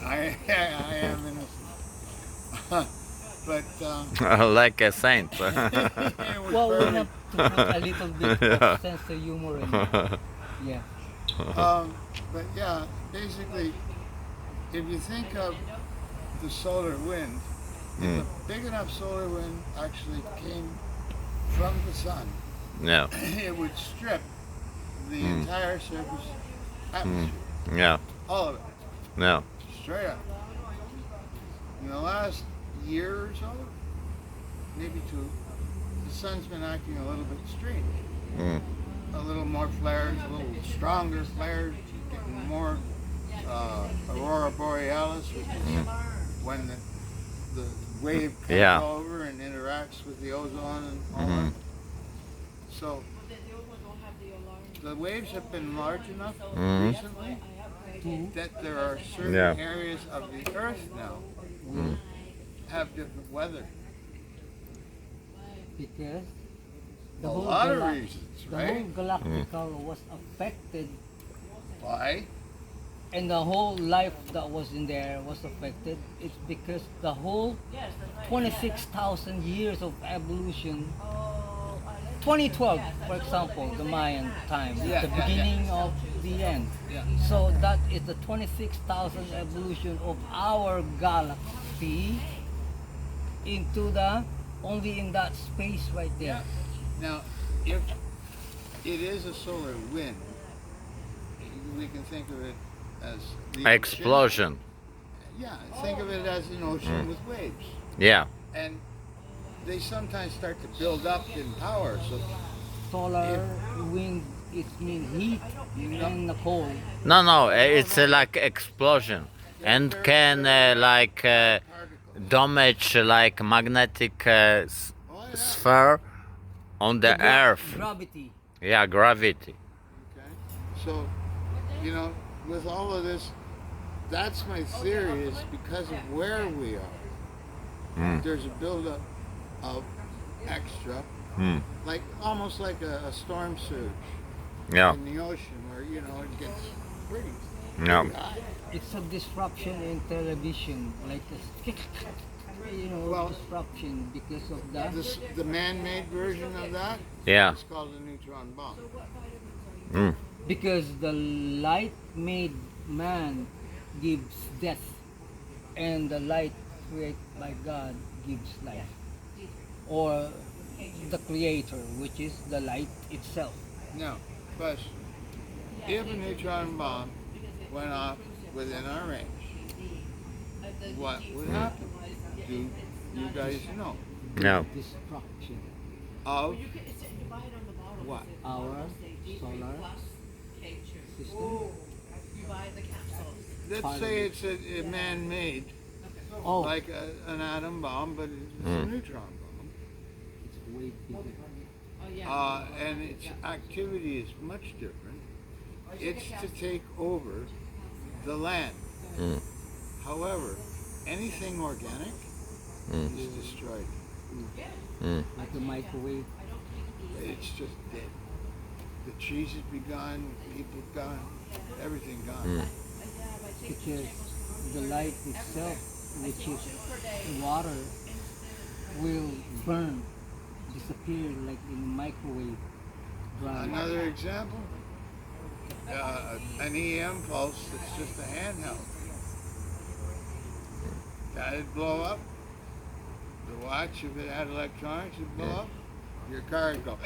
I am innocent. But Like a saint. it was Well, we have perfect. to put a little bit of Yeah. sense of humor in it. Yeah. But yeah, basically, if you think of the solar wind, if Mm. a big enough solar wind actually came from the sun, Yeah. it would strip the Mm. entire surface Mm. atmosphere, Yeah. all of it, Yeah. straight up. In the last year or so, maybe two, the sun's been acting a little bit strange. Mm. A little more flares, a little stronger flares, getting more aurora borealis, which is when the wave comes Yeah. over and interacts with the ozone and all Mm. that. So the waves have been large enough Mm. recently that there are certain Yeah. areas of the Earth now Mm. have different weather. Because A lot of reasons, the whole right? galactical was affected, Why? and the whole life that was in there was affected. It's because the whole 26,000 years of evolution, 2012, for example, the Mayan time, Yeah, the yeah, beginning of the end. Yeah. So that is the 26,000 evolution of our galaxy into the only in that space right there. Now, if it is a solar wind, we can think of it as the ocean. Explosion. Yeah, think of it as an ocean with waves. Yeah. And they sometimes start to build up in power. So Solar wind, it means heat and the cold. No, it's like explosion, and can particles. damage like magnetic Oh yeah. sphere on the earth. Gravity. Yeah, gravity. Okay. So, with all of this, that's my theory is because of where we are. Mm. There's a buildup of extra, Mm. like almost like a storm surge Yeah. in the ocean, where it gets pretty Yeah. high. It's a disruption in television, like Well, disruption because of that. The man-made version of that Yeah. is called a neutron bomb. Mm. Because the light made man gives death, and the light created by God gives life, or the creator, which is the light itself. Now, question: if a neutron bomb went off within our range, what would happen? Do you guys know? Yeah. Destruction. Of what? Our solar system. Let's say it's a man-made, Oh, like an atom bomb, but it's a neutron bomb. it's way bigger. And its activity is much different. It's to take over the land. Mm. However, anything organic Mm. is destroyed. Mm. Like a microwave. It's just dead. The trees have be gone, people gone, everything gone. Mm. Because the light itself, which is water, will burn, disappear like in a microwave. Dry. Another example, an EM pulse that's just a handheld. That'd blow up. The watch, if it had electronics, would blow up. Your car would go.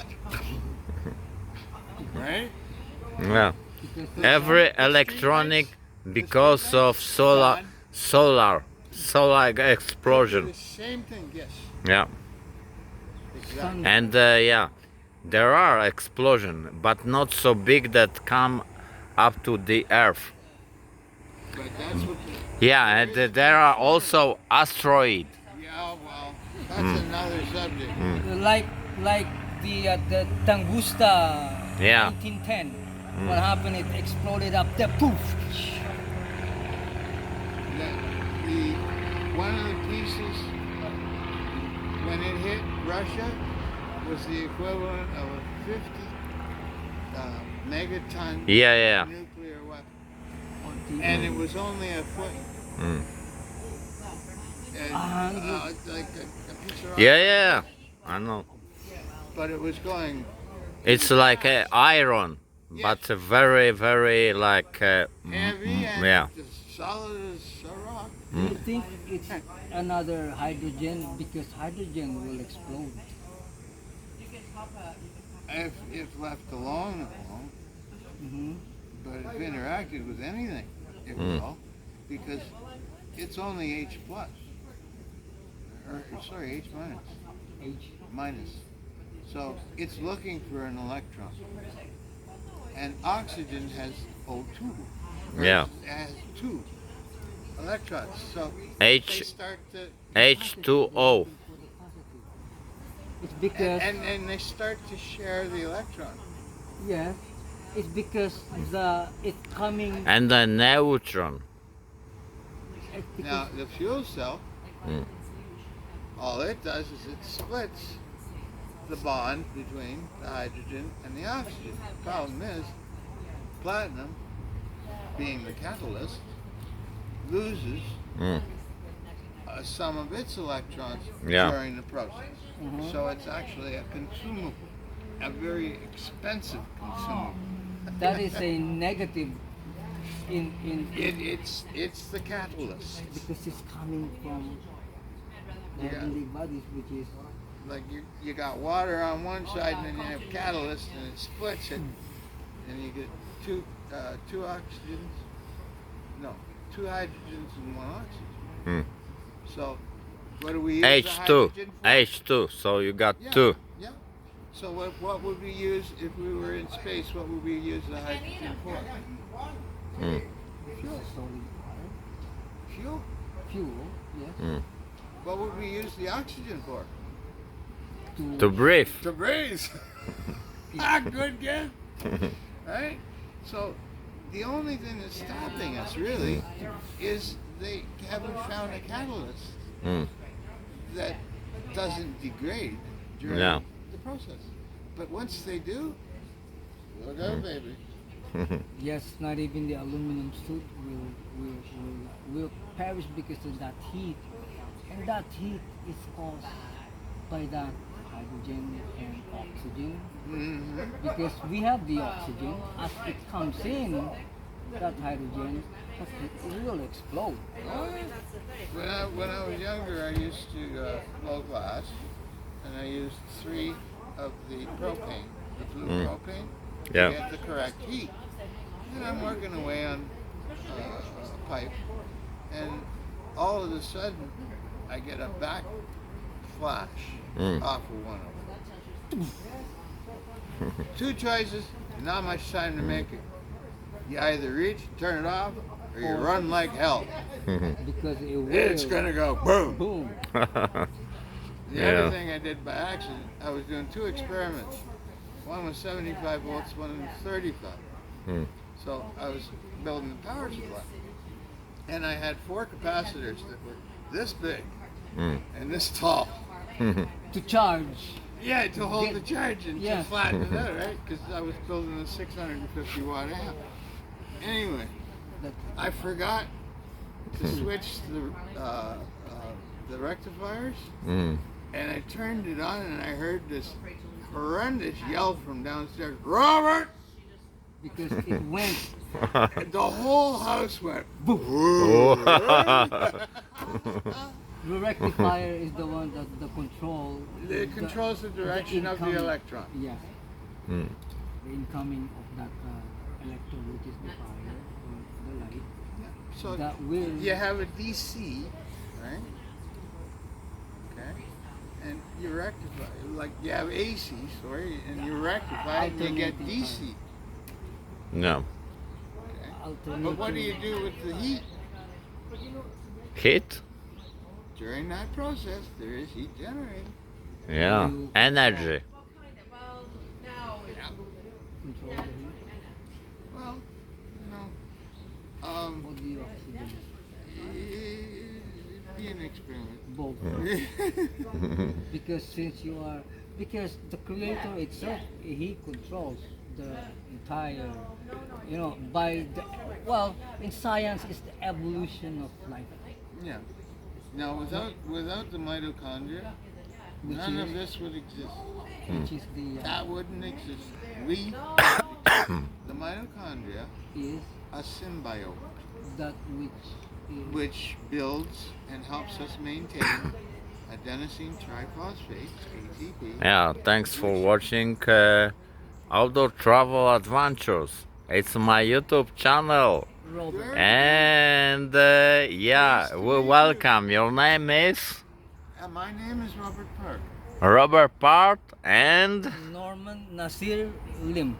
Right? Yeah. Because the Every electronic because of solar explosion. The same thing, yes. Yeah. Exactly. sun, And yeah, there are explosion, but not so big that come up to the earth. But that's what. Yeah, and there are also asteroid. Yeah, well, that's another subject. like the Tunguska Yeah. 1910. What happened? It exploded up there. Poof. One of the pieces when it hit Russia was the equivalent of a 50 megaton Yeah. nuclear weapon. and it was only a foot. Mm. And, 100. like a piece of rock. Yeah, I know. But it was going. It's like iron, but very, very like Heavy and yeah. as solid as a rock. Do you think it's another hydrogen? Because hydrogen will explode. If left alone, it won't. Hmm. But if interacted with anything, it Mm. will. Because it's only H plus. Or, sorry, H minus. H. Minus. So it's looking for an electron. And oxygen has O2. Or Yeah. It has two electrons. So H they start to. H2O. It's because And they start to share the electron. yeah, it's because it's coming. And a neutron. It's because, Now the fuel cell, Mm. all it does is it splits the bond between the hydrogen and the oxygen. Problem is, platinum, being the catalyst, loses Mm. some of its electrons Yeah. during the process. Mhm. So it's actually a consumable, a very expensive consumable. that is a negative in It's the catalyst. because it's coming from Yeah. heavenly bodies, which is Like you got water on one side and then you have catalyst and it splits it, and you get two oxygens. No, two hydrogens and one oxygen. Mm. So what do we use the H2. hydrogen for? H2. So you got Yeah. two. Yeah. So what would we use if we were in space? What would we use the hydrogen for? Mm. Fuel. solid fire. Fuel. Fuel, yes. Mm. What would we use the oxygen for? To breathe. To breathe. Ah, good guess. Right? So the only thing that's stopping us really is they haven't found a catalyst Mm. that doesn't degrade during Yeah. the process. But once they do, look out, baby. Yes, not even the aluminum suit will perish because of that heat, and that heat is caused by that hydrogen and oxygen. Mhm. Because we have the oxygen, as it comes in, that hydrogen, it will explode. When I was younger, I used to blow glass, and I used 3 of the propane, the blue Mm. propane, Yeah. to get the correct heat. And I'm working away on a pipe, and all of a sudden, I get a back flash Mm. off of one of them. 2 choices, not much time to make it. You either reach, turn it off, or you run like hell. Because it will It's gonna go boom. boom. The Yeah. other thing I did by accident, I was doing 2 experiments. One was 75 volts, one was 35. Mm. So I was building the power supply. And I had 4 capacitors that were this big Mm. and this tall. To charge. Yeah, to hold the charge and Yeah. to flatten it out, right? Because I was building a 650 watt amp. Anyway, That I forgot to switch the rectifiers. Mm. And I turned it on and I heard this horrendous yell from downstairs, Robert! because it went. And the whole house went, boom. The rectifier is the one that the control. It controls the direction of the incoming- electron. Yes, Mm. the incoming of that electron, which is the fire or the light. So That will. you have a DC, right? Okay. And you rectify, like you have AC, sorry, and you rectify it and you get Alternating DC. No. Okay. Alternating. But what do you do with the heat? Heat? During that process, there is heat generated. Yeah. You- Energy. Control the heat Well, or the oxygen? it'd be an experiment. Both. Because since you are, because the creator itself, he controls the entire, by the, well, in science, it's the evolution of life, Yeah. Now, without the mitochondria, which none of is, this would exist. which is the, That wouldn't exist. The mitochondria, is a symbiote, that which is, which builds and helps us maintain adenosine triphosphate, ATP. Yeah, thanks for watching Outdoor Travel Adventures. It's my YouTube channel. Robert. And yeah, we welcome. Your name is My name is Robert Park. Robert Part and Norman Nasir Lim.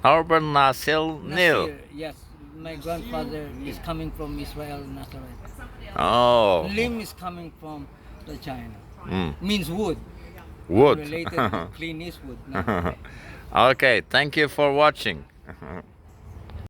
Robert Nasil Nil. Nasir, yes. My grandfather is coming from Israel, Nazareth. Oh, Lim is coming from the China. mm, Means wood. wood. Related to Clint Eastwood. No? Okay, thank you for watching.